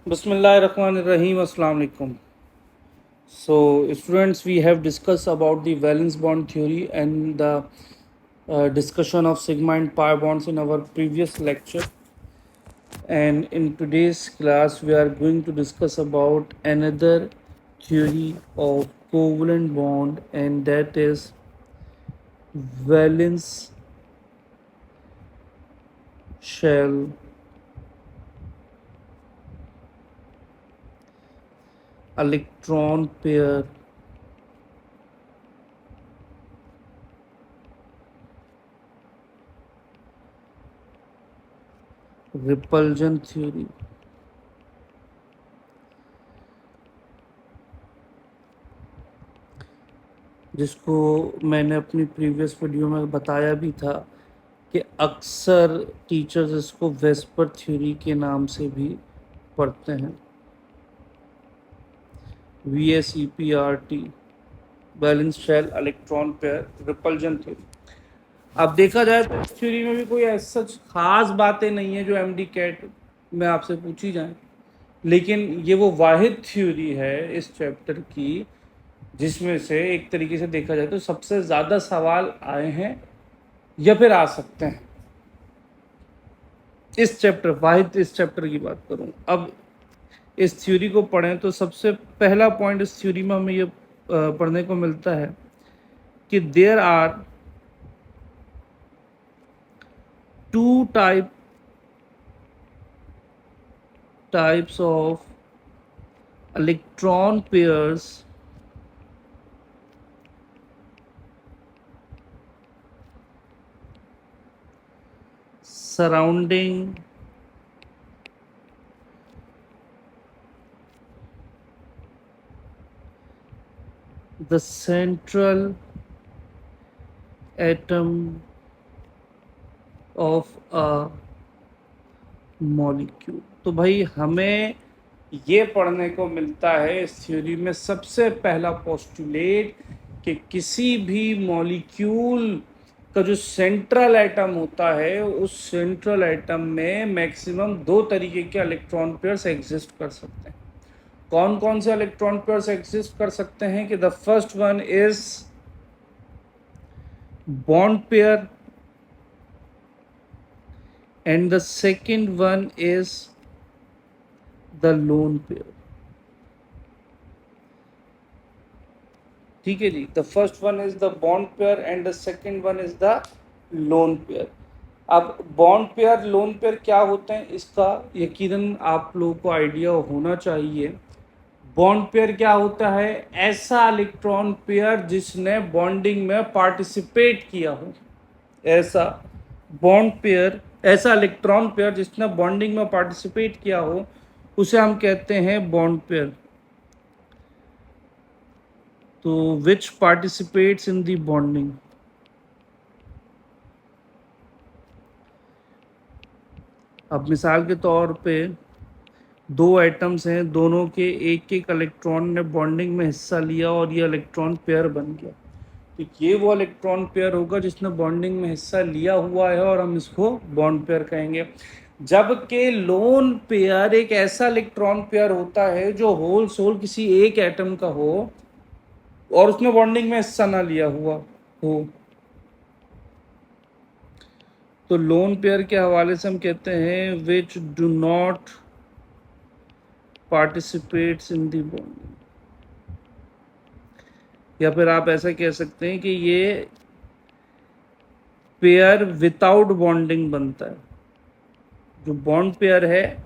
Bismillahirrahmanirrahim. Assalamu alaikum. So, students, we have discussed about the valence bond theory and the discussion of sigma and pi bonds in our previous lecture. And in today's class, we are going to discuss about another theory of covalent bond, and that is valence shell electron pair repulsion theory. जिसको मैंने अपनी previous video में बताया भी था कि अक्सर teachers इसको वेस्पर थ्योरी के नाम से भी पढ़ते हैं। VSEPRT, valence shell electron pair repulsion theory. अब देखा जाए तो इस थ्योरी में भी कोई ऐसा खास बातें नहीं है जो MD कैट में आपसे पूछी जाए, लेकिन ये वो वाहिद थ्योरी है इस चैप्टर की जिसमें से एक तरीके से देखा जाए तो सबसे ज़्यादा सवाल आए हैं या फिर आ सकते हैं इस चैप्टर की बात करूं। अब इस थ्योरी को पढ़ें तो सबसे पहला पॉइंट इस थ्योरी में हमें ये पढ़ने को मिलता है कि there are two types of electron pairs surrounding the central atom of a molecule। तो भाई हमें ये पढ़ने को मिलता है इस थ्योरी में सबसे पहला पोस्टुलेट कि किसी भी मॉलिक्यूल का जो सेंट्रल एटम होता है उस सेंट्रल एटम में मैक्सिमम दो तरीके के इलेक्ट्रॉन पेयर्स एग्जिस्ट कर सकते हैं। कौन कौन से इलेक्ट्रॉन पेयर्स एग्जिस्ट कर सकते हैं कि the first one is bond pair and the second one is the lone pair. ठीक है जी, the first one is the bond pair and the second one is the lone pair. अब bond pair lone pair क्या होते हैं इसका यकीनन आप लोगों को आइडिया होना चाहिए। बॉन्ड पेयर क्या होता है? ऐसा इलेक्ट्रॉन पेयर जिसने बॉन्डिंग में पार्टिसिपेट किया हो। ऐसा बॉन्ड पेयर, ऐसा इलेक्ट्रॉन पेयर जिसने बॉन्डिंग में पार्टिसिपेट किया हो उसे हम कहते हैं बॉन्ड पेयर। तो विच पार्टिसिपेट्स इन दी बॉन्डिंग। अब मिसाल के तौर पे दो एटम्स हैं, दोनों के एक एक इलेक्ट्रॉन ने बॉन्डिंग में हिस्सा लिया और ये इलेक्ट्रॉन पेयर बन गया। तो ये वो इलेक्ट्रॉन पेयर होगा जिसने बॉन्डिंग में हिस्सा लिया हुआ है और हम इसको बॉन्ड पेयर कहेंगे। जबकि लोन पेयर एक ऐसा इलेक्ट्रॉन पेयर होता है जो होल सोल किसी एक एटम का हो और उसने बॉन्डिंग में हिस्सा ना लिया हुआ हो। तो लोन पेयर के हवाले से हम कहते हैं which do not participates in the bonding, या फिर आप ऐसा कह सकते हैं कि ये पेयर विदाउट बॉन्डिंग बनता है। जो बॉन्ड पेयर है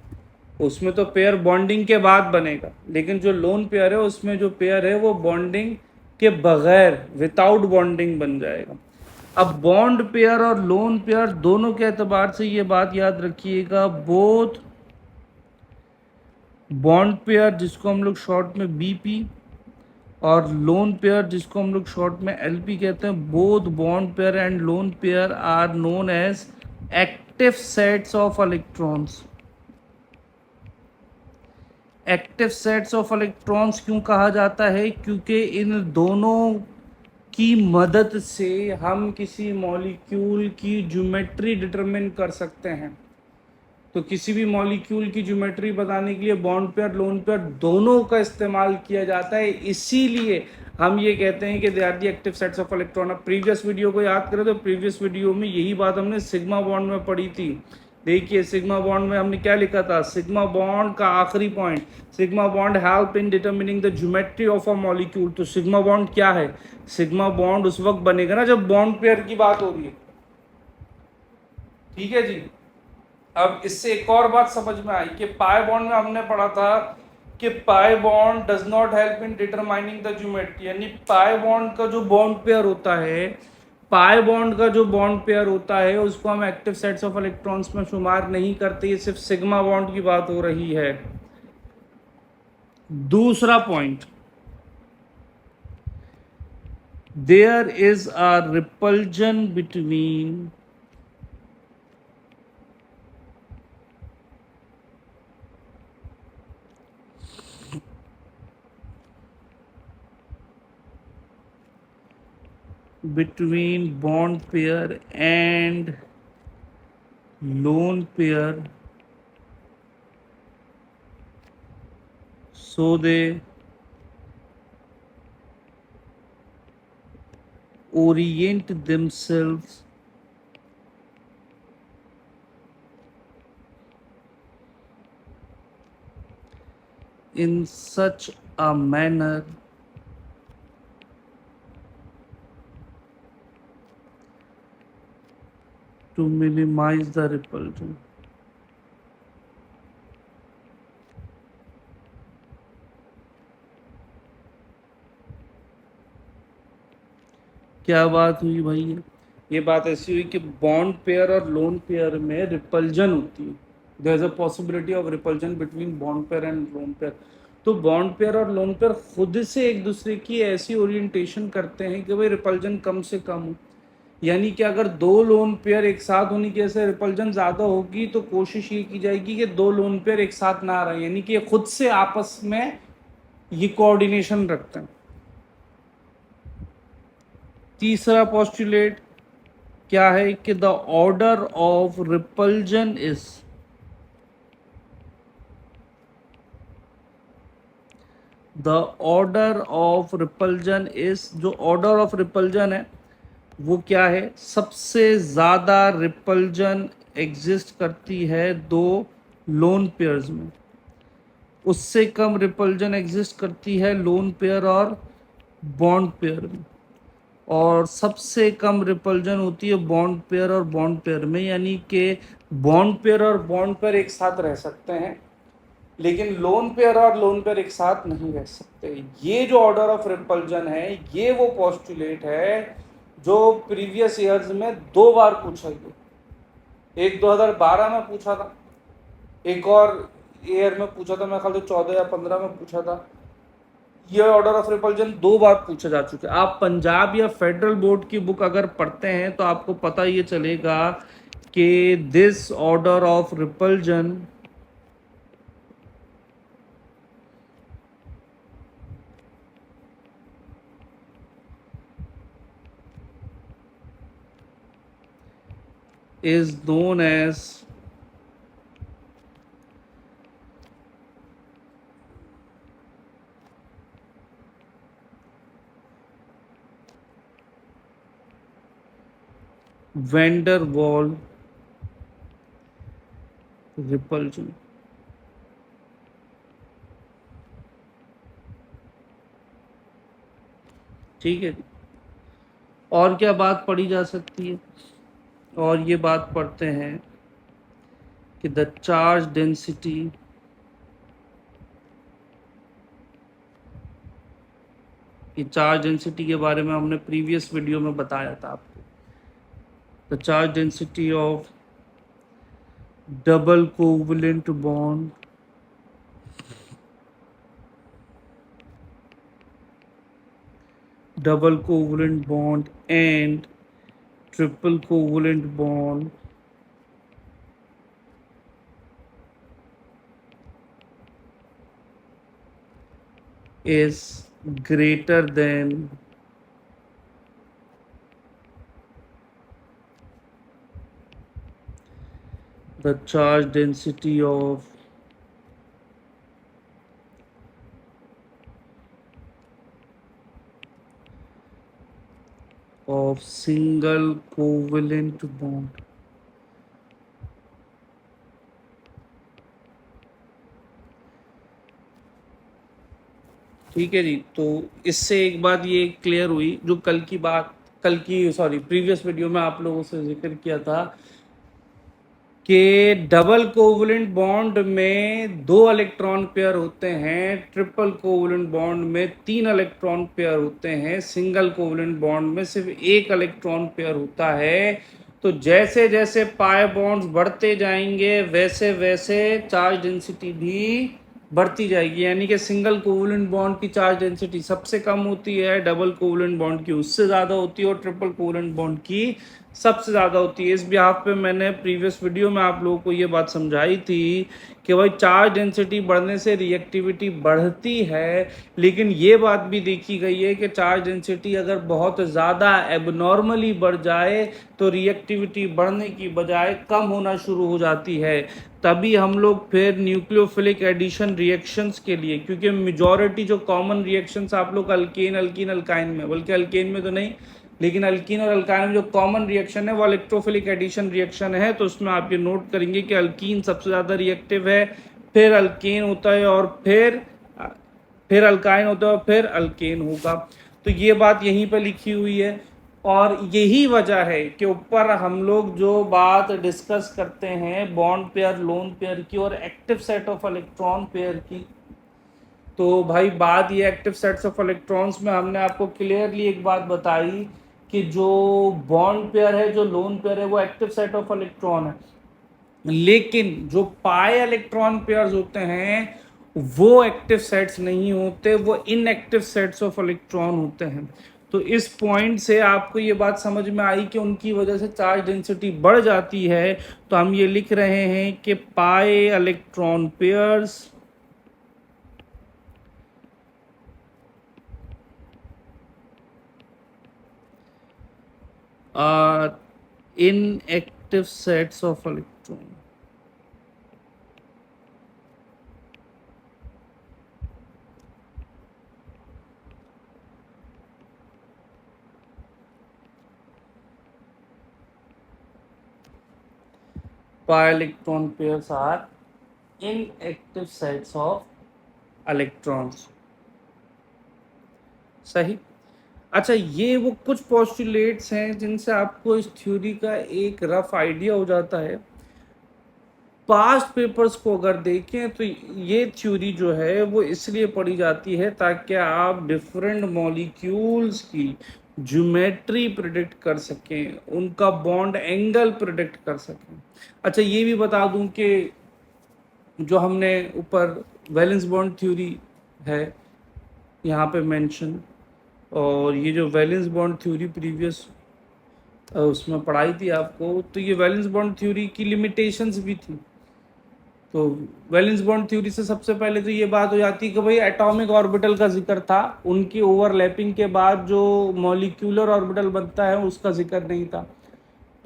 उसमें तो पेयर बॉन्डिंग के बाद बनेगा, लेकिन जो लोन पेयर है उसमें जो पेयर है वो बॉन्डिंग के बगैर विदाउट बॉन्डिंग बन जाएगा। अब बॉन्ड पेयर और लोन पेयर दोनों के एतबार से ये बात याद रखिएगा, बोथ बॉन्ड पेयर जिसको हम लोग शॉर्ट में BP और लोन पेयर जिसको हम लोग शॉर्ट में LP कहते हैं, both bond pair and lone pair are known as active sets of electrons. Active sets of electrons क्यों कहा जाता है? क्योंकि इन दोनों की मदद से हम किसी मॉलिक्यूल की ज्योमेट्री डिटरमिन कर सकते हैं। तो किसी भी मॉलिक्यूल की ज्योमेट्री बताने के लिए बॉन्ड पेयर लोन पेयर दोनों का इस्तेमाल किया जाता है, इसीलिए हम ये कहते हैं कि they are the active sets of electron. अब प्रीवियस वीडियो को याद करें तो प्रीवियस वीडियो में यही बात हमने सिग्मा बॉन्ड में पढ़ी थी। देखिए सिग्मा बॉन्ड में हमने क्या लिखा था, सिग्मा बॉन्ड का आखिरी point, sigma bond help in determining the geometry of a molecule. तो सिग्मा बॉन्ड क्या है, सिग्मा बॉन्ड उस वक्त बनेगा ना जब बॉन्ड पेयर की बात हो रही है, ठीक है जी। अब इससे एक और बात समझ में आई कि पाई बॉन्ड में हमने पढ़ा था कि pi bond does not help in determining the geometry, यानी पाई बॉन्ड का जो बॉन्ड पेयर होता है, पाई बॉन्ड का जो बॉन्ड पेयर होता है उसको हम एक्टिव सेट्स ऑफ इलेक्ट्रॉन्स में शुमार नहीं करते, ये सिर्फ सिग्मा बॉन्ड की बात हो रही है। दूसरा point, there is a repulsion between bond pair and lone pair, so they orient themselves in such a manner to minimize the repulsion. क्या बात हुई भाई, ये बात ऐसी हुई कि बॉन्ड पेयर और लोन पेयर में रिपल्जन होती है, there is a possibility of repulsion between bond pair and lone pair. तो बॉन्ड पेयर और लोन पेयर खुद से एक दूसरे की ऐसी ओरिएंटेशन करते हैं कि भाई रिपल्जन कम से कम हो, यानी कि अगर दो लोन पेयर एक साथ होने की वजह से रिपल्जन ज़्यादा होगी तो कोशिश ये की जाएगी कि दो लोन पेयर एक साथ ना रहे, यानी कि ये खुद से आपस में ये कोऑर्डिनेशन रखते हैं। तीसरा पोस्टुलेट क्या है कि the order of repulsion is, the order of repulsion is, जो ऑर्डर ऑफ रिपल्जन है वो क्या है, सबसे ज्यादा रिपल्जन एग्जिस्ट करती है दो लोन पेयर्स में, उससे कम रिपल्जन एग्जिस्ट करती है लोन पेयर और बॉन्ड पेयर में, और सबसे कम रिपल्जन होती है बॉन्ड पेयर और बॉन्ड पेयर में, यानी कि बॉन्ड पेयर और बॉन्ड पेयर एक साथ रह सकते हैं लेकिन लोन पेयर और लोन पेयर एक साथ नहीं रह सकते। ये जो ऑर्डर ऑफ रिपल्जन है ये वो पोस्टुलेट है जो प्रीवियस ईयर्स में दो बार पूछा गया, एक 2012 में पूछा था, एक और ईयर में पूछा था, मैं ख्याल से 14 या 15 में पूछा था। ये ऑर्डर ऑफ रिपल्जन दो बार पूछा जा चुका है। आप पंजाब या फेडरल बोर्ड की बुक अगर पढ़ते हैं तो आपको पता ये चलेगा कि this order of repulsion is known as vendor wall repulsion. ठीक है, और क्या बात पढ़ी जा सकती है, और ये बात पढ़ते हैं कि द चार्ज डेंसिटी कि चार्ज डेंसिटी के बारे में हमने प्रीवियस वीडियो में बताया था आपको। The charge density of double covalent bond double covalent bond and triple covalent bond is greater than the charge density of single covalent bond. ठीक है जी। तो इससे एक बात ये क्लियर हुई, जो कल की सॉरी प्रीवियस वीडियो में आप लोगों से जिक्र किया था कि डबल कोवलेंट बॉन्ड में 2 इलेक्ट्रॉन पेयर होते हैं, ट्रिपल कोवलेंट बॉन्ड में 3 इलेक्ट्रॉन पेयर होते हैं, सिंगल कोवलेंट बॉन्ड में सिर्फ 1 इलेक्ट्रॉन पेयर होता है। तो जैसे जैसे पाई बॉन्ड्स बढ़ते जाएंगे वैसे वैसे चार्ज डेंसिटी भी बढ़ती जाएगी, यानी कि सिंगल कोवलेंट बॉन्ड की चार्ज डेंसिटी सबसे कम होती है, डबल कोवलेंट बॉन्ड की उससे ज़्यादा होती है, और ट्रिपल कोवलेंट बॉन्ड की सबसे ज़्यादा होती है। इस बिहाफ पे मैंने प्रीवियस वीडियो में आप लोगों को ये बात समझाई थी कि भाई चार्ज डेंसिटी बढ़ने से रिएक्टिविटी बढ़ती है, लेकिन ये बात भी देखी गई है कि चार्ज डेंसिटी अगर बहुत ज़्यादा एबनॉर्मली बढ़ जाए तो रिएक्टिविटी बढ़ने की बजाय कम होना शुरू हो जाती है। तभी हम लोग फिर न्यूक्लियोफिलिक एडिशन रिएक्शंस के लिए, क्योंकि मेजॉरिटी जो कॉमन रिएक्शंस आप लोग अल्केन अल्कीन अल्काइन में, बल्कि अल्केन में तो नहीं लेकिन अल्कीन और अल्काइन में जो कॉमन रिएक्शन है वो इलेक्ट्रोफिलिक एडिशन रिएक्शन है। तो उसमें आप ये नोट करेंगे कि अल्कीन सबसे ज़्यादा रिएक्टिव है, फिर अल्केन होता है, और फिर अल्काइन होता है, और फिर अल्केन होगा। तो ये बात यहीं पर लिखी हुई है, और यही वजह है कि ऊपर हम लोग जो बात डिस्कस करते हैं बॉन्ड पेयर लोन पेयर की और active set of electron pair की, तो भाई बात ये एक्टिव सेट्स ऑफ इलेक्ट्रॉन्स में हमने आपको क्लियरली एक बात बताई कि जो बॉन्ड पेयर है, जो लोन पेयर है, वो एक्टिव सेट ऑफ इलेक्ट्रॉन है, लेकिन जो पाई इलेक्ट्रॉन पेयर्स होते हैं वो एक्टिव सेट्स नहीं होते, वो इनएक्टिव सेट्स ऑफ इलेक्ट्रॉन होते हैं। तो इस पॉइंट से आपको ये बात समझ में आई कि उनकी वजह से चार्ज डेंसिटी बढ़ जाती है। तो हम ये लिख रहे हैं कि pi electron pairs are inactive sets of electron. Pi electron pairs are inactive sets of electrons. सही। अच्छा, ये वो कुछ पोस्टुलेट्स हैं जिनसे आपको इस थ्योरी का एक रफ आइडिया हो जाता है। पास्ट पेपर्स को अगर देखें तो ये थ्योरी जो है वो इसलिए पढ़ी जाती है ताकि आप डिफरेंट मॉलिक्यूल्स की ज्योमेट्री प्रिडिक्ट कर सकें, उनका बॉन्ड एंगल प्रिडिक्ट कर सकें। अच्छा, ये भी बता दूं कि जो हमने ऊपर वैलेंस बॉन्ड थ्योरी है यहाँ पे मेंशन, और ये जो वैलेंस बॉन्ड थ्योरी प्रीवियस उसमें पढ़ाई थी आपको, तो ये वैलेंस बॉन्ड थ्योरी की लिमिटेशंस भी थी। तो वैलेंस बॉन्ड थ्योरी से सबसे पहले तो ये बात हो जाती है कि भाई एटॉमिक ऑर्बिटल का जिक्र था, उनकी ओवरलैपिंग के बाद जो मॉलिक्यूलर ऑर्बिटल बनता है उसका जिक्र नहीं था।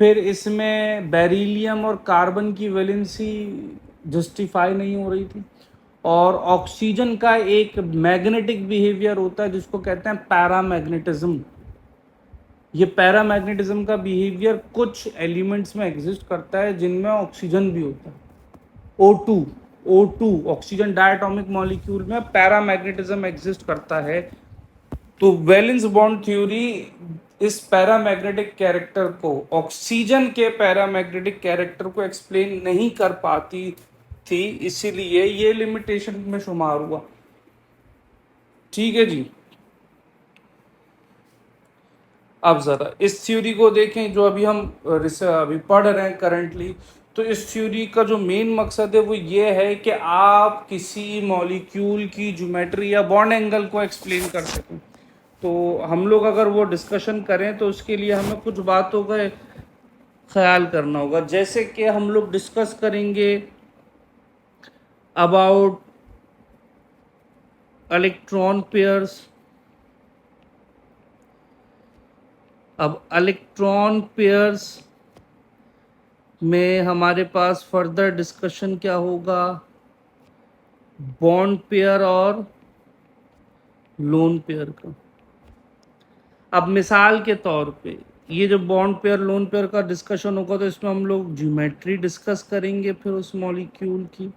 फिर इसमें बेरिलियम और कार्बन की वैलेंसी जस्टिफाई नहीं हो रही थी, और ऑक्सीजन का एक मैग्नेटिक बिहेवियर होता है जिसको कहते हैं पैरामैग्नेटिज्म। ये पैरामैग्नेटिज्म का बिहेवियर कुछ एलिमेंट्स में एग्जिस्ट करता है जिनमें ऑक्सीजन भी होता है। O2 O2 oxygen diatomic molecule में पैरामैग्नेटिज्म एग्जिस्ट करता है। तो वैलेंस बॉन्ड थ्योरी इस पैरामैग्नेटिक कैरेक्टर को, ऑक्सीजन के पैरामैग्नेटिक कैरेक्टर को एक्सप्लेन नहीं कर पाती थी, इसीलिए ये लिमिटेशन में शुमार हुआ। ठीक है जी। अब ज़रा इस थ्योरी को देखें जो अभी हम अभी पढ़ रहे हैं करंटली। तो इस थ्योरी का जो मेन मकसद है वो ये है कि आप किसी मॉलिक्यूल की ज्योमेट्री या बॉन्ड एंगल को एक्सप्लेन कर सकें। तो हम लोग अगर वो डिस्कशन करें तो उसके लिए हमें कुछ बातों का ख्याल करना होगा, जैसे कि हम लोग डिस्कस करेंगे अबाउट इलेक्ट्रॉन पेयर्स। अब इलेक्ट्रॉन पेयर्स में हमारे पास फर्दर डिस्कशन क्या होगा, बॉन्ड पेयर और लोन पेयर का। अब मिसाल के तौर पे ये जो बॉन्ड पेयर लोन पेयर का डिस्कशन होगा तो इसमें हम लोग ज्योमेट्री डिस्कस करेंगे फिर उस मॉलिक्यूल की,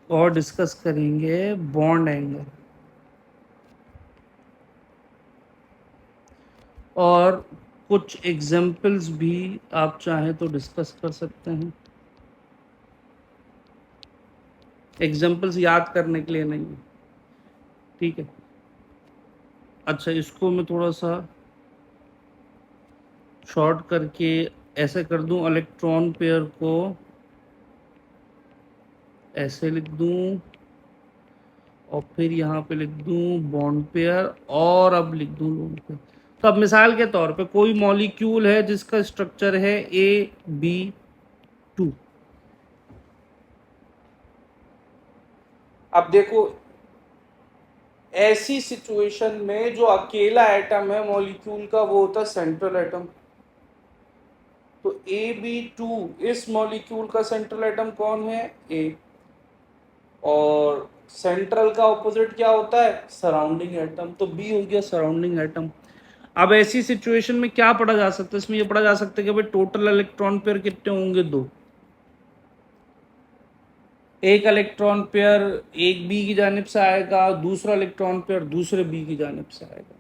और डिस्कस करेंगे बॉन्ड एंगल, और कुछ एग्जाम्पल्स भी आप चाहें तो डिस्कस कर सकते हैं। एग्जाम्पल्स याद करने के लिए नहीं, ठीक है। अच्छा, इसको मैं थोड़ा सा शॉर्ट करके ऐसे कर दूं, इलेक्ट्रॉन पेयर को ऐसे लिख दूं और फिर यहाँ पे लिख दूं बॉन्ड पेयर और अब लिख दूं लोन पेयर। तो अब मिसाल के तौर पे कोई मॉलिक्यूल है जिसका स्ट्रक्चर है AB2। अब देखो, ऐसी सिचुएशन में जो अकेला एटम है मॉलिक्यूल का वो होता है सेंट्रल एटम। तो AB2 इस मॉलिक्यूल का सेंट्रल एटम कौन है, A। और सेंट्रल का ऑपोजिट क्या होता है, सराउंडिंग एटम, तो B हो गया सराउंडिंग एटम। अब ऐसी सिचुएशन में क्या पढ़ा जा सकता है, इसमें ये पढ़ा जा सकता है कि भाई टोटल इलेक्ट्रॉन पेयर कितने होंगे, दो। एक इलेक्ट्रॉन पेयर एक बी की जानिब से आएगा, दूसरा इलेक्ट्रॉन पेयर दूसरे बी की जानिब से आएगा।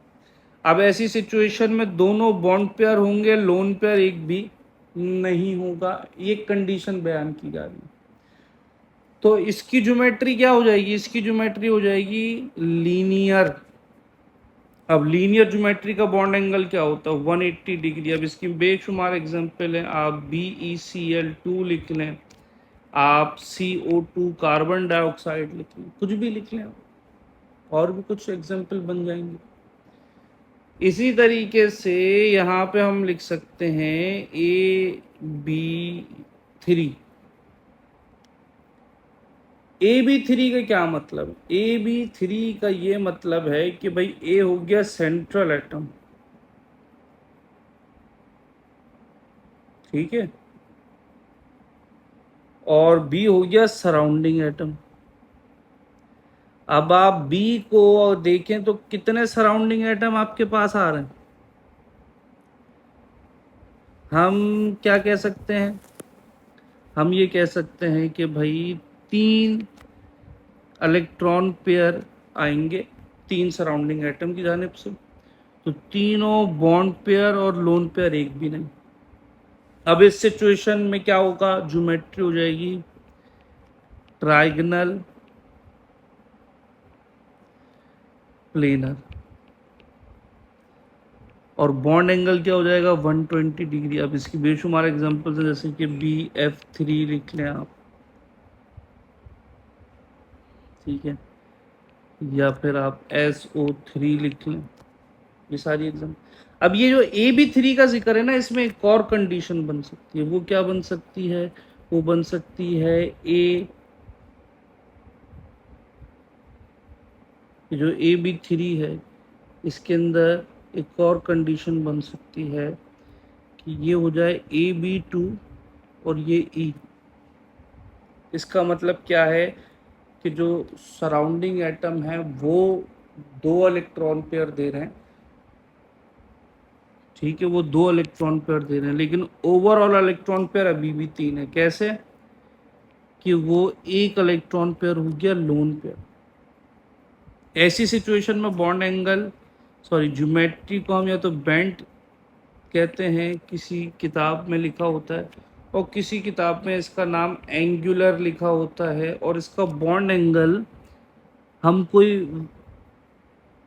अब ऐसी सिचुएशन में दोनों बॉन्ड पेयर होंगे, लोन पेयर एक भी नहीं होगा, ये कंडीशन बयान की जा रही है। तो इसकी ज्योमेट्री क्या हो जाएगी, इसकी ज्योमेट्री हो जाएगी लीनियर। अब लीनियर ज्योमेट्री का बॉन्ड एंगल क्या होता है, 180 डिग्री। अब इसकी बेशुमार एग्जांपल है, आप BeCl2 लिख लें, आप CO2 कार्बन डाइऑक्साइड लिख लें, कुछ भी लिख लें, और भी कुछ एग्जांपल बन जाएंगे। इसी तरीके से यहाँ पे हम लिख सकते हैं AB3। AB3 का क्या मतलब है, AB3 का ये मतलब है कि भाई A हो गया सेंट्रल एटम, ठीक है, और B हो गया सराउंडिंग एटम। अब आप B को देखें तो कितने सराउंडिंग एटम आपके पास आ रहे हैं, हम क्या कह सकते हैं, हम ये कह सकते हैं कि भाई 3 इलेक्ट्रॉन पेयर आएंगे 3 सराउंडिंग एटम की जानिब से, तो तीनों बॉन्ड पेयर और लोन पेयर एक भी नहीं। अब इस सिचुएशन में क्या होगा, ज्योमेट्री हो जाएगी ट्राइगोनल प्लेनर, और बॉन्ड एंगल क्या हो जाएगा 120 डिग्री। अब इसकी बेशुमार एग्जांपल्स है, जैसे कि BF3 लिख लें आप, ठीक है, या फिर आप SO3 लिख लें, ये सारी एग्जाम। अब ये जो AB3 का जिक्र है ना, इसमें एक और कंडीशन बन सकती है, वो क्या बन सकती है, वो बन सकती है जो AB3 है इसके अंदर एक और कंडीशन बन सकती है कि ये हो जाए AB2 और ये E। इसका मतलब क्या है कि जो सराउंडिंग एटम है वो 2 इलेक्ट्रॉन पेयर दे रहे हैं, ठीक है, वो 2 इलेक्ट्रॉन पेयर दे रहे हैं, लेकिन ओवरऑल इलेक्ट्रॉन पेयर अभी भी 3 है। कैसे, कि वो एक इलेक्ट्रॉन पेयर हो गया लोन पेयर। ऐसी सिचुएशन में बॉन्ड एंगल, सॉरी ज्योमेट्री को हम या तो बेंट कहते हैं, किसी किताब में लिखा होता है, और किसी किताब में इसका नाम एंगुलर लिखा होता है, और इसका बॉन्ड एंगल हम कोई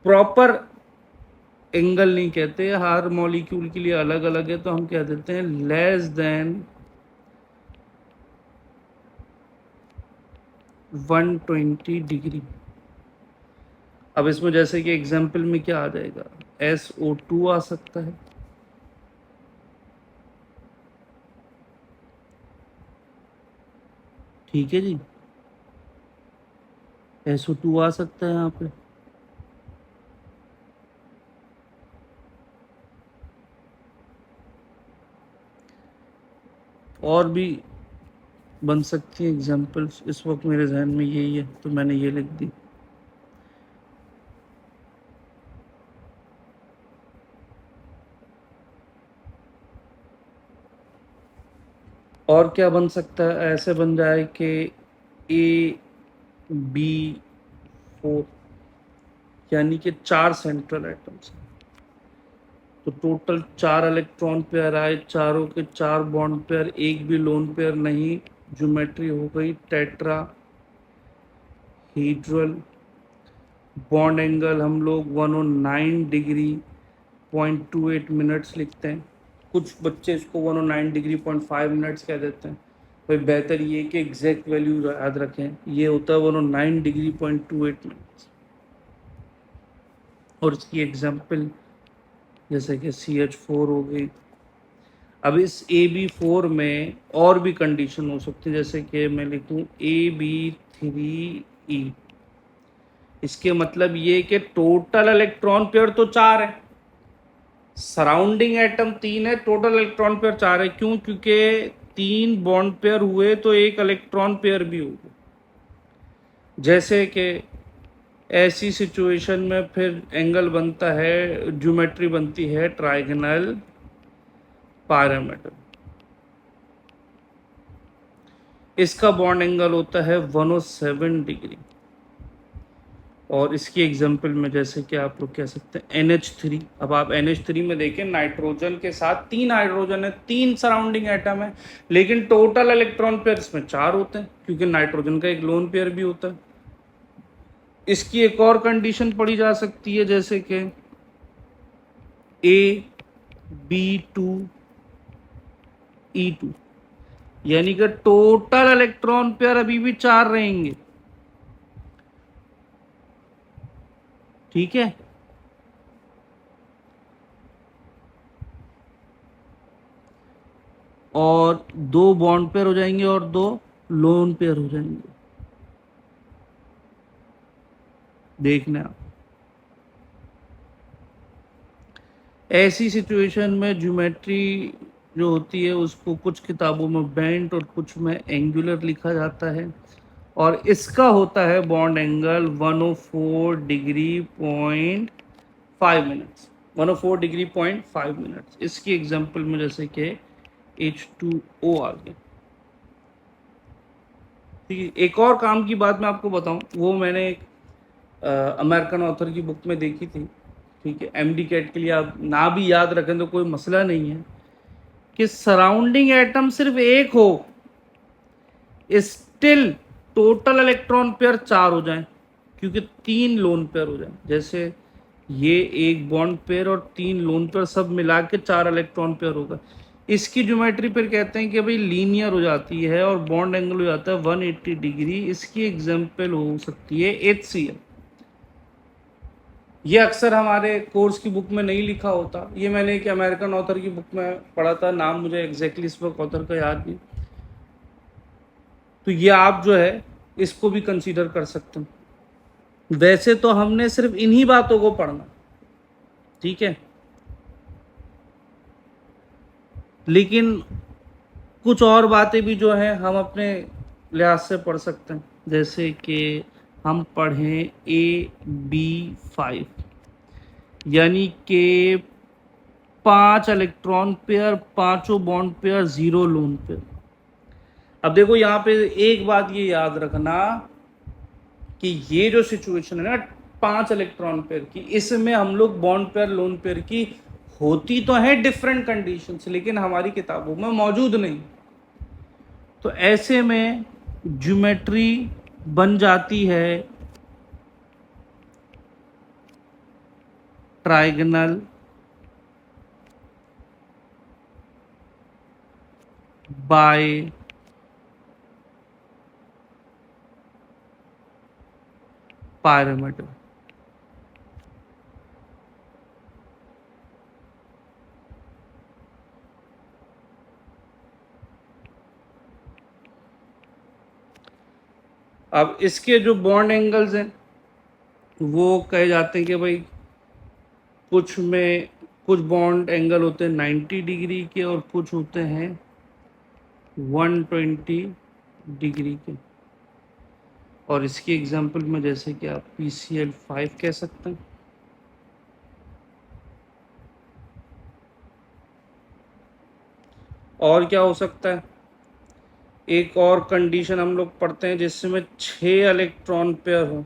प्रॉपर एंगल नहीं कहते, हर मॉलिक्यूल के लिए अलग अलग है, तो हम कह देते हैं लेस देन 120 डिग्री। अब इसमें जैसे कि एग्जाम्पल में क्या आ जाएगा, SO2 आ सकता है, ठीक है जी, SO2 आ सकता है यहाँ पे। और भी बन सकती है एग्जाम्पल्स, इस वक्त मेरे जहन में यही है तो मैंने ये लिख दी। और क्या बन सकता है, ऐसे बन जाए कि AB4, यानी कि 4 सेंट्रल एटम्स, तो टोटल 4 इलेक्ट्रॉन पेयर आए, चारों के 4 बॉन्ड पेयर, एक भी लोन पेयर नहीं, ज्योमेट्री हो गई टेट्रा हीड्रल। बॉन्ड एंगल हम लोग 109 डिग्री 0.28 लिखते हैं, कुछ बच्चे इसको 109 डिग्री 0.5 कह देते हैं, भाई बेहतर ये कि एग्जैक्ट वैल्यू याद रखें, ये होता है 109 डिग्री 0.28। और इसकी एग्जाम्पल जैसे कि CH4 हो गई। अब इस AB4 में और भी कंडीशन हो सकती है, जैसे कि मैं लिखूं AB3E, इसके मतलब ये कि टोटल इलेक्ट्रॉन पेयर तो 4 है, सराउंडिंग एटम 3 है, टोटल इलेक्ट्रॉन पेयर 4 है। क्यों? क्योंकि 3 बॉन्ड पेयर हुए तो एक इलेक्ट्रॉन पेयर भी होगा। जैसे कि ऐसी सिचुएशन में फिर एंगल बनता है, ज्योमेट्री बनती है ट्राइगोनल पायरामीटर। इसका बॉन्ड एंगल होता है 107 डिग्री। और इसकी एग्जांपल में जैसे कि आप लोग कह सकते हैं NH3। अब आप NH3 में देखें, नाइट्रोजन के साथ 3 हाइड्रोजन है, 3 सराउंडिंग एटम है, लेकिन टोटल इलेक्ट्रॉन पेयर इसमें 4 होते हैं, क्योंकि नाइट्रोजन का एक लोन पेयर भी होता है। इसकी एक और कंडीशन पढ़ी जा सकती है, जैसे कि AB2E2, यानी कि टोटल इलेक्ट्रॉन पेयर अभी भी 4 रहेंगे। ठीक है, और 2 बॉन्ड पेयर हो जाएंगे और 2 लोन पेयर हो जाएंगे। देखना आप, ऐसी सिचुएशन में ज्योमेट्री जो होती है उसको कुछ किताबों में बेंट और कुछ में एंगुलर लिखा जाता है, और इसका होता है बॉन्ड एंगल 104 डिग्री 0.5 104 डिग्री 0.5। इसकी एग्जांपल में जैसे कि H2O आ गया। ठीक है, एक और काम की बात मैं आपको बताऊं, वो मैंने एक अमेरिकन ऑथर की बुक में देखी थी। ठीक है, MD कैट के लिए आप ना भी याद रखें तो कोई मसला नहीं है, कि सराउंडिंग एटम सिर्फ एक हो, स्टिल टोटल इलेक्ट्रॉन पेयर 4 हो जाएं, क्योंकि 3 लोन पेयर हो जाएं। जैसे ये एक बॉन्ड पेयर और 3 लोन पेयर सब मिला के 4 इलेक्ट्रॉन पेयर होगा। इसकी ज्योमेट्री फिर कहते हैं कि भाई लीनियर हो जाती है और बॉन्ड एंगल हो जाता है 180 डिग्री। इसकी एग्जांपल हो सकती है HCl। ये अक्सर हमारे कोर्स की बुक में नहीं लिखा होता, ये मैंने एक अमेरिकन ऑथर की बुक में पढ़ा था, नाम मुझे एग्जैक्टली इस वक्त ऑथर का याद नहीं। तो ये आप जो है इसको भी कंसीडर कर सकते हैं। वैसे तो हमने सिर्फ इन्हीं बातों को पढ़ना, ठीक है, लेकिन कुछ और बातें भी जो है हम अपने लिहाज से पढ़ सकते हैं। जैसे कि हम पढ़ें AB5, यानी कि 5 electron pair, 5 bond pair, 0 loan pair. अब देखो यहाँ पे एक बात ये याद रखना कि ये जो सिचुएशन है ना 5 इलेक्ट्रॉन पेयर की, इसमें हम लोग बॉन्ड पेयर लोन पेयर की होती तो है डिफरेंट कंडीशंस, लेकिन हमारी किताबों में मौजूद नहीं। तो ऐसे में ज्योमेट्री बन जाती है ट्राइगोनल बाय पायरामीटर। अब इसके जो बॉन्ड एंगल्स हैं वो कहे जाते हैं कि भाई कुछ में कुछ बॉन्ड एंगल होते हैं 90 डिग्री के और कुछ होते हैं 120 डिग्री के। और इसकी एग्जांपल में जैसे कि आप PCl5 कह सकते हैं। और क्या हो सकता है, एक और कंडीशन हम लोग पढ़ते हैं जिसमें 6 इलेक्ट्रॉन पेयर हो।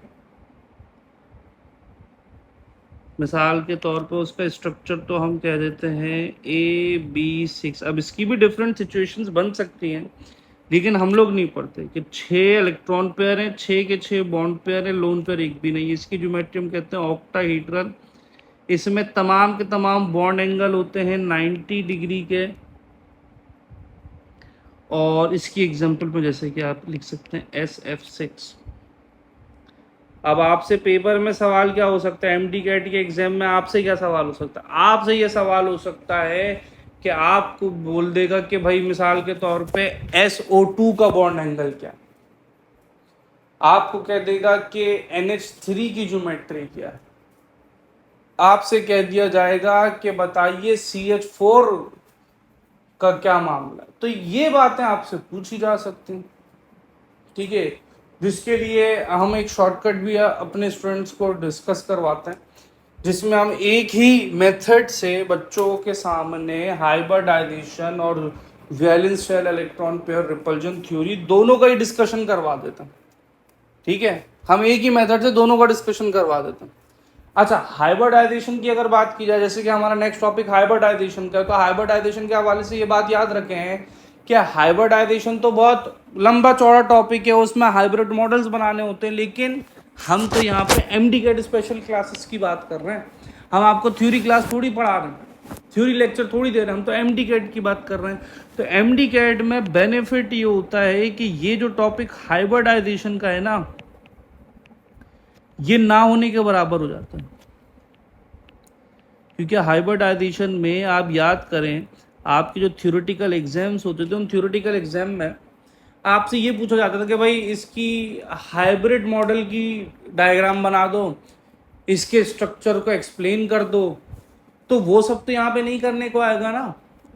मिसाल के तौर पे उसका स्ट्रक्चर तो हम कह देते हैं AB6। अब इसकी भी डिफरेंट सिचुएशंस बन सकती हैं, लेकिन हम लोग नहीं पढ़ते कि 6 इलेक्ट्रॉन पेयर हैं, 6 के 6 बॉन्ड पेयर हैं, लोन पेयर एक भी नहीं है। इसकी ज्योमेट्री हम कहते हैं ऑक्टाहेड्रल। इसमें तमाम के तमाम बॉन्ड एंगल होते हैं 90 डिग्री के। और इसकी एग्जांपल में जैसे कि आप लिख सकते हैं SF6। अब आपसे पेपर में सवाल क्या हो सकता है, MD कैट के एग्जाम में आपसे क्या सवाल हो सकता है, आपसे ये सवाल हो सकता है कि आपको बोल देगा कि भाई मिसाल के तौर पे SO2 का बॉन्ड एंगल क्या है। आपको कह देगा कि NH3 की ज्योमेट्री क्या है। आपसे कह दिया जाएगा कि बताइए CH4 का क्या मामला है। तो ये बातें आपसे पूछी जा सकती हैं, ठीक है। जिसके लिए हम एक शॉर्टकट भी अपने स्टूडेंट्स को डिस्कस करवाते हैं, जिसमें हम एक ही मेथड से बच्चों के सामने हाइब्रिडाइजेशन और valence shell electron pair repulsion theory दोनों का ही डिस्कशन करवा देते हैं, ठीक है। हम एक ही मेथड से दोनों का डिस्कशन करवा देते हैं। अच्छा, हाइब्रिडाइजेशन की अगर बात की जाए, जैसे कि हमारा नेक्स्ट टॉपिक हाइब्रिडाइजेशन का है, तो हाइब्रिडाइजेशन के हवाले से ये बात याद रखें हैं कि हाइब्रिडाइजेशन तो बहुत लंबा चौड़ा टॉपिक है, उसमें हाइब्रिड मॉडल्स बनाने होते हैं, लेकिन हम तो यहाँ पे MD कैट स्पेशल क्लासेस की बात कर रहे हैं। हम आपको थ्योरी क्लास थोड़ी पढ़ा रहे हैं, थ्योरी लेक्चर थोड़ी दे रहे हैं, हम तो MD कैट की बात कर रहे हैं। तो MD कैट में बेनिफिट ये होता है कि ये जो टॉपिक हाइब्रिडाइजेशन का है ना, ये ना होने के बराबर हो जाता है। क्योंकि हाइब्रिडाइजेशन में आप याद करें, आपके जो थ्योरेटिकल एग्जाम्स होते थे, उन थ्योरेटिकल एग्जाम में आपसे ये पूछा जाता था कि भाई इसकी हाइब्रिड मॉडल की डायग्राम बना दो, इसके स्ट्रक्चर को एक्सप्लेन कर दो। तो वो सब तो यहाँ पे नहीं करने को आएगा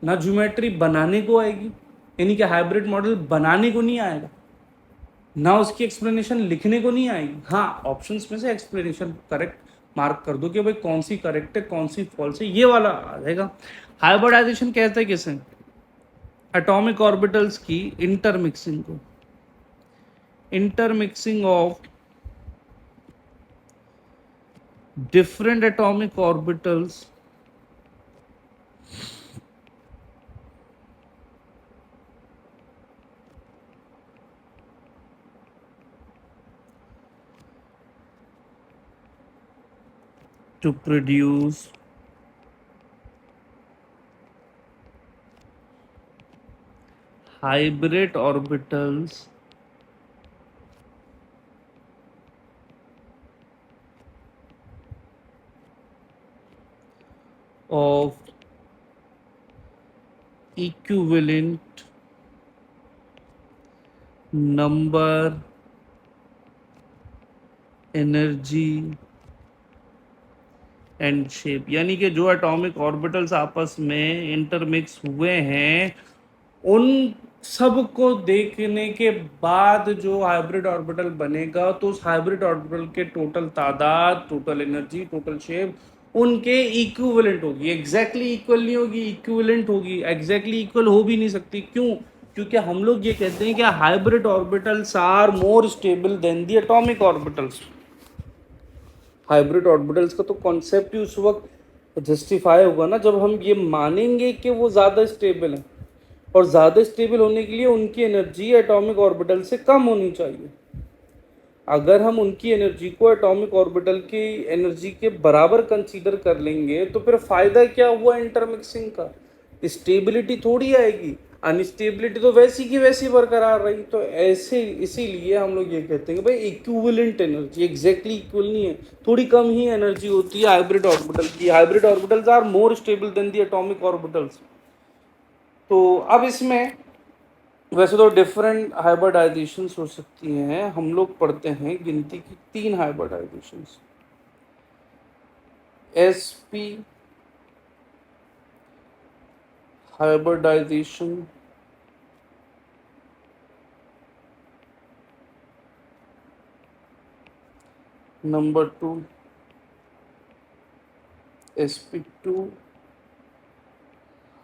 ना ज्योमेट्री बनाने को आएगी, यानी कि हाइब्रिड मॉडल बनाने को नहीं आएगा, ना उसकी एक्सप्लेनेशन लिखने को नहीं आएगी। हाँ, ऑप्शंस में से एक्सप्लेनेशन करेक्ट मार्क कर दो कि भाई कौन सी करेक्ट है कौन सी फॉल्स है, ये वाला आ जाएगा। हाइब्रिडाइजेशन कहते हैं किसे, एटॉमिक ऑर्बिटल्स की इंटरमिक्सिंग को, intermixing of different atomic orbitals to produce hybrid orbitals of equivalent number, energy and shape. यानी कि जो एटॉमिक ऑर्बिटल्स आपस में इंटरमिक्स हुए हैं, उन सब को देखने के बाद जो हाइब्रिड ऑर्बिटल बनेगा, तो उस हाइब्रिड ऑर्बिटल के टोटल तादाद, टोटल एनर्जी, टोटल शेप उनके इक्विवेलेंट होगी। एग्जैक्टली इक्वल नहीं होगी, इक्विवेलेंट होगी। एग्जैक्टली इक्वल हो भी नहीं सकती, क्यों? क्योंकि हम लोग ये कहते हैं कि hybrid orbitals are more stable than the atomic orbitals. Hybrid orbitals का तो कॉन्सेप्ट ही उस वक्त जस्टिफाई होगा ना जब हम ये मानेंगे कि वो ज़्यादा स्टेबल है, और ज़्यादा स्टेबल होने के लिए उनकी एनर्जी एटॉमिक ऑर्बिटल से कम होनी चाहिए। अगर हम उनकी एनर्जी को एटॉमिक ऑर्बिटल की एनर्जी के बराबर कंसीडर कर लेंगे, तो फिर फायदा क्या हुआ इंटरमिक्सिंग का? स्टेबिलिटी थोड़ी आएगी, अनस्टेबिलिटी तो वैसी की वैसी बरकरार रही। तो ऐसे इसीलिए हम लोग ये कहते हैं कि भाई इक्विवेलेंट एनर्जी, एग्जैक्टली इक्वल नहीं है, थोड़ी कम ही एनर्जी होती है हाइब्रिड ऑर्बिटल की। Hybrid orbitals are more stable than the atomic orbitals. तो अब इसमें वैसे तो डिफरेंट हाइब्रिडाइजेशंस हो सकती हैं, हम लोग पढ़ते हैं गिनती की 3 hybridizations. SP hybridization number 2 sp2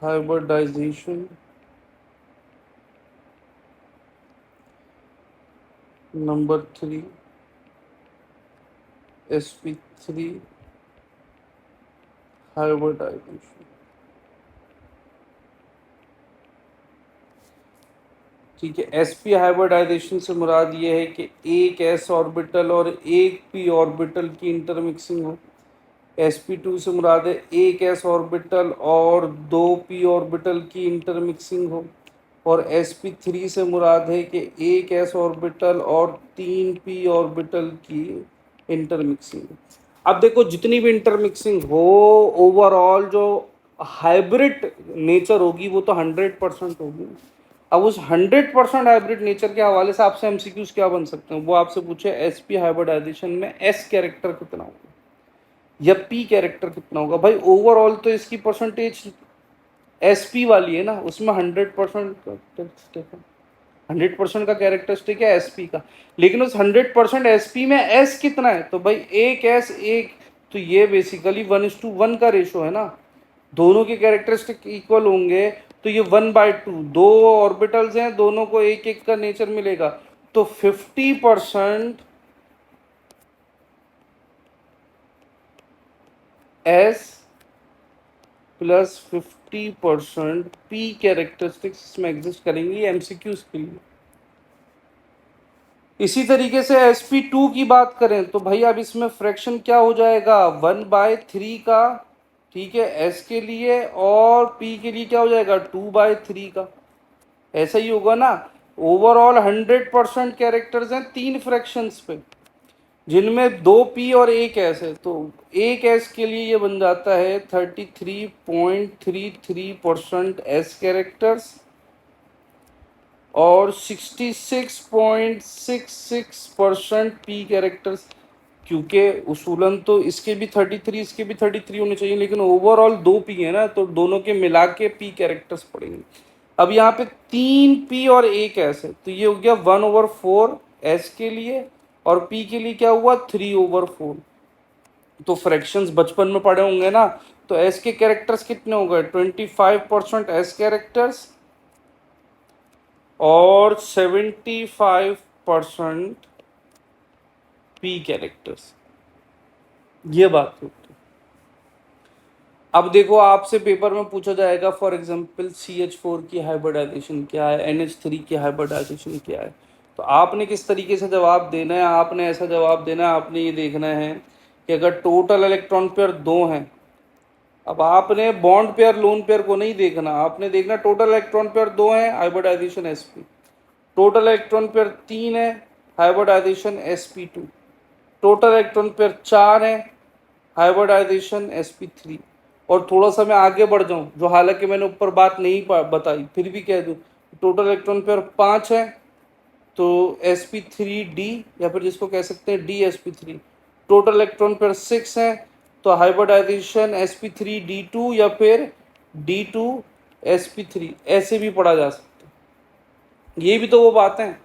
hybridization, number 3 sp3 hybridization। ठीक है, sp हाइब्रिडाइजेशन से मुराद ये है कि एक s ऑर्बिटल और एक p ऑर्बिटल की इंटरमिक्सिंग हो। sp2 से मुराद है एक s ऑर्बिटल और दो p ऑर्बिटल की इंटरमिक्सिंग हो। और sp3 से मुराद है कि एक s ऑर्बिटल और तीन p ऑर्बिटल की इंटरमिक्सिंग हो। अब देखो, जितनी भी इंटरमिक्सिंग हो, ओवरऑल जो हाइब्रिड नेचर होगी वो तो 100% होगी। अब उस 100% हाइब्रिड नेचर के हवाले से आपसे एमसीक्यूज क्या बन सकते हैं? वो आपसे पूछे एसपी हाइब्रिडाइजेशन में एस कैरेक्टर कितना होगा या पी कैरेक्टर कितना होगा। भाई ओवरऑल तो इसकी परसेंटेज एसपी वाली है ना, उसमें 100% का कैरेक्टरिस्टिक है एसपी का। लेकिन उस 100% एसपी में एस कितना है? तो भाई एक एस एक, तो ये बेसिकली 1:1 का रेशो है ना। दोनों के कैरेक्टरिस्टिक इक्वल होंगे तो ये 1/2, दो ऑर्बिटल्स हैं, दोनों को एक एक का नेचर मिलेगा। तो 50% एस प्लस 50% पी कैरेक्टरिस्टिक्स इसमें एग्जिस्ट करेंगी एमसीक्यूज के लिए। इसी तरीके से sp2 की बात करें तो भाई अब इसमें फ्रैक्शन क्या हो जाएगा? 1/3 का, ठीक है, s के लिए, और p के लिए क्या हो जाएगा? 2/3 का। ऐसा ही होगा ना। ओवरऑल 100% कैरेक्टर्स हैं तीन फ्रैक्शंस पे, जिनमें दो p और एक s है। तो एक s के लिए ये बन जाता है 33.33% s कैरेक्टर्स और 66.66% पी कैरेक्टर्स। क्योंकि उसूलन तो इसके भी 33, इसके भी 33 होने चाहिए, लेकिन ओवरऑल दो पी है ना, तो दोनों के मिला के पी कैरेक्टर्स पड़ेंगे। अब यहाँ पे तीन पी और एक एस है, तो ये हो गया 1/4 एस के लिए, और पी के लिए क्या हुआ? 3/4। तो फ्रैक्शंस बचपन में पढ़े होंगे ना। तो एस के कैरेक्टर्स कितने हो गए? 25% एस कैरेक्टर्स और 75% पी कैरेक्टर्स। ये बात होती है। अब देखो, आपसे पेपर में पूछा जाएगा फॉर एग्जांपल CH4 की हाइब्रिडाइजेशन क्या है, NH3 की हाइब्रिडाइजेशन क्या है। तो आपने किस तरीके से जवाब देना है? आपने ऐसा जवाब देना है, आपने ये देखना है कि अगर टोटल इलेक्ट्रॉन पेयर 2 हैं, अब आपने बॉन्ड पेयर लोन पेयर को नहीं देखना, आपने देखना टोटल इलेक्ट्रॉन पेयर 2 हैं, hybridization sp। Total electron pair 3 है, hybridisation sp2। Total electron pair 4 है, हाइब्रिडाइजेशन sp3। और थोड़ा सा मैं आगे बढ़ जाऊं, जो हालांकि मैंने ऊपर बात नहीं बताई, फिर भी कह दूं, टोटल इलेक्ट्रॉन पेयर 5 है, तो sp3d, या फिर जिसको कह सकते हैं dsp3। टोटल इलेक्ट्रॉन पेयर 6 है, तो हाइब्रिडाइजेशन sp3d2 या फिर d2sp3, ऐसे भी पढ़ा जा सकता है। ये भी तो वो बातें हैं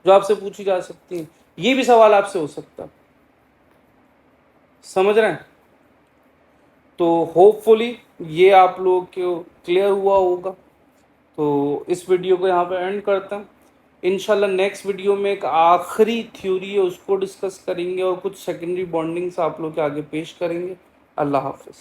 जो आपसे पूछी जा सकती हैं, ये भी सवाल आपसे हो सकता है। समझ रहे हैं? तो होपफुली ये आप लोग को क्लियर हुआ होगा। तो इस वीडियो को यहाँ पे एंड करते हैं। इंशाल्लाह नेक्स्ट वीडियो में एक आखिरी थ्योरी है, उसको डिस्कस करेंगे और कुछ सेकेंडरी बॉन्डिंग्स आप लोग के आगे पेश करेंगे। अल्लाह हाफिज़।